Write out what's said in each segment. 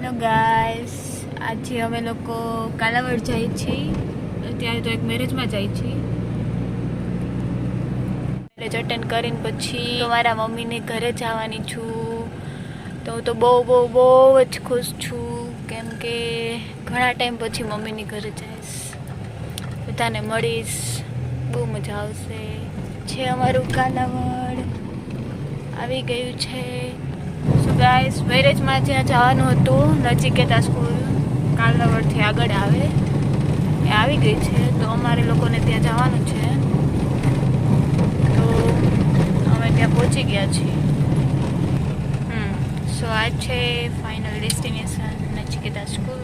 Hello guys, આજે અમે લોકો કાલાવડ જઈએ છીએ. અત્યારે તો એક મેરેજમાં જઈએ છીએ. મેરેજ અટેન્ડ કરીને પછી મારા મમ્મીને ઘરે જવાની છું. તો હું તો બહુ જ ખુશ છું, કેમ કે ઘણા ટાઈમ પછી મમ્મીની ઘરે જઈશ, બધાને મળીશ, બહુ મજા આવશે. છે અમારું કાલાવડ આવી ગયું છે. સો ગાઈસ, મેરેજમાં જ્યાં જવાનું હતું નચિકેતા સ્કૂલ કાલાવડથી આગળ આવે એ આવી ગઈ છે. તો અમારે લોકોને ત્યાં જવાનું છે, તો અમે ત્યાં પહોંચી ગયા છીએ. સો આ છે final destination Nachiketa school.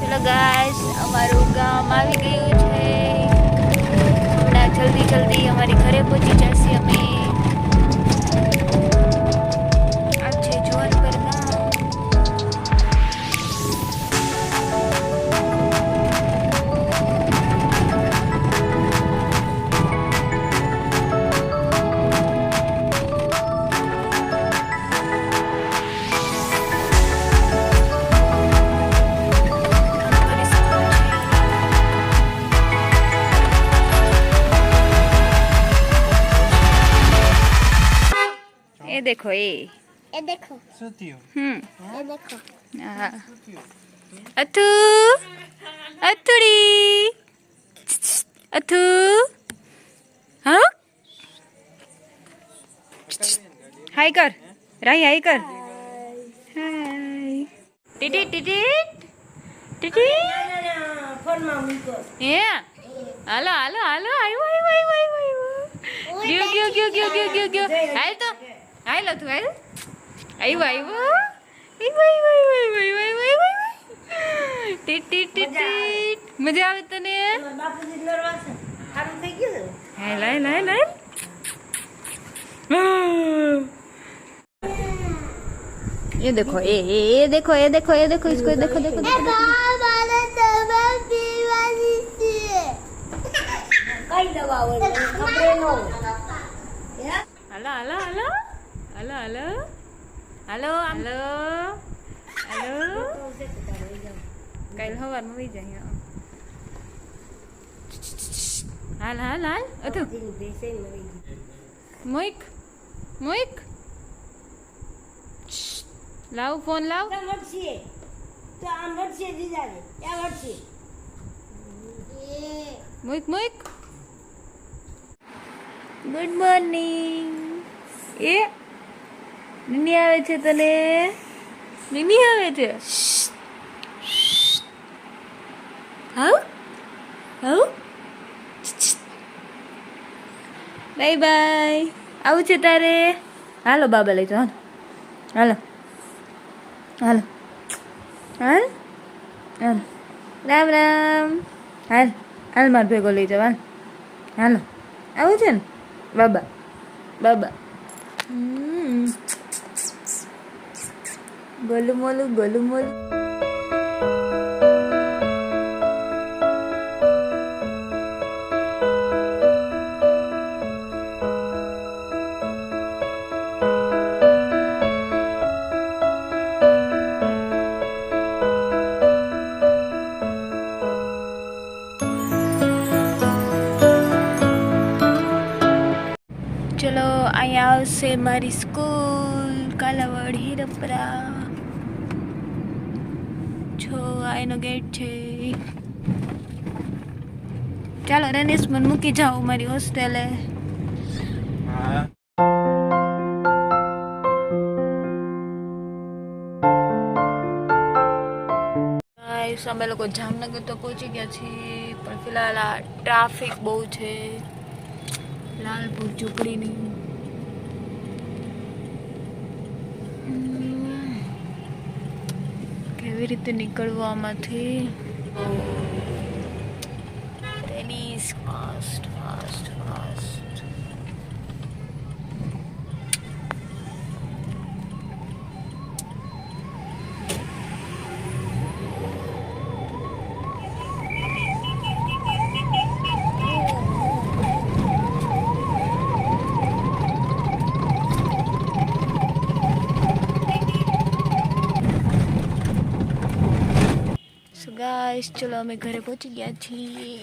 Hello guys, અમારું ગામ આવી ગયું છે. હમણાં જલ્દી અમારી ઘરે પહોંચી જશે અમે. આ છે જુવાનપર ગામ. ये देखो, ये देखो सतियो ये देखो अथु अथुड़ी अथु हाँ हाय कर राई, हाय कर, हाय टीटी टीटी टीटी फोन में मुको ये हेलो हेलो हेलो आयो आयो आयो आयो गयो हाय तो हाय लो तू हाय आयो आयो ટીટી ટીટી મજા આવે તને? બાપુજી નરવા છે સારું થઈ ગયું હાય લાય લાય લાય. ये देखो, ये देखो, ये देखो, ये देखो, इसको देखो देखो देखो. કઈ દવા હોય ખબર નો હાલો હાલો હાલો હાલો હાલો હાલો હાલો હાલો કાલ સવારમાં વહી જાય. હાલ હાલ હાલ અથુ મોઈક મોઈક લાવ ફોન લાવ. મરશે તો આ મરશે દીદારે ત્યાં મરશે મોઈક મોઈક ગુડ મોર્નિંગ. એ નિની આવે છે તને? નિની આવે છે? હા હવ બાય બાય. આવું છે તારે? હાલો બાબા લઈ જાઓ. હાલો હાલો હાલ હાલ. રામ રામ. હાલ હાલ માર ભેગો લઈ જાવ. હાલ હાલો. આવું છે ને બાબા બાબા. ગોલું મોલું ગોલું મોલું. ચલો અહીંયા આવશે મારી સ્કૂલ કાલાવડ હીરપરા. જો આ એનો ગેટ છે. ચાલો રનેશ મને મૂકી જાઓ મારી હોસ્ટેલે. અમે લોકો જામનગર તો પહોંચી ગયા છીએ, પણ ફિલહાલ આ ટ્રાફિક બહુ છે લાલપુર ઝૂંપડીની. કેવી રીતે નીકળવું આમાંથી? Tennis fast fast fast. Guys ચલો અમે ઘરે પહોંચી ગયા છીએ.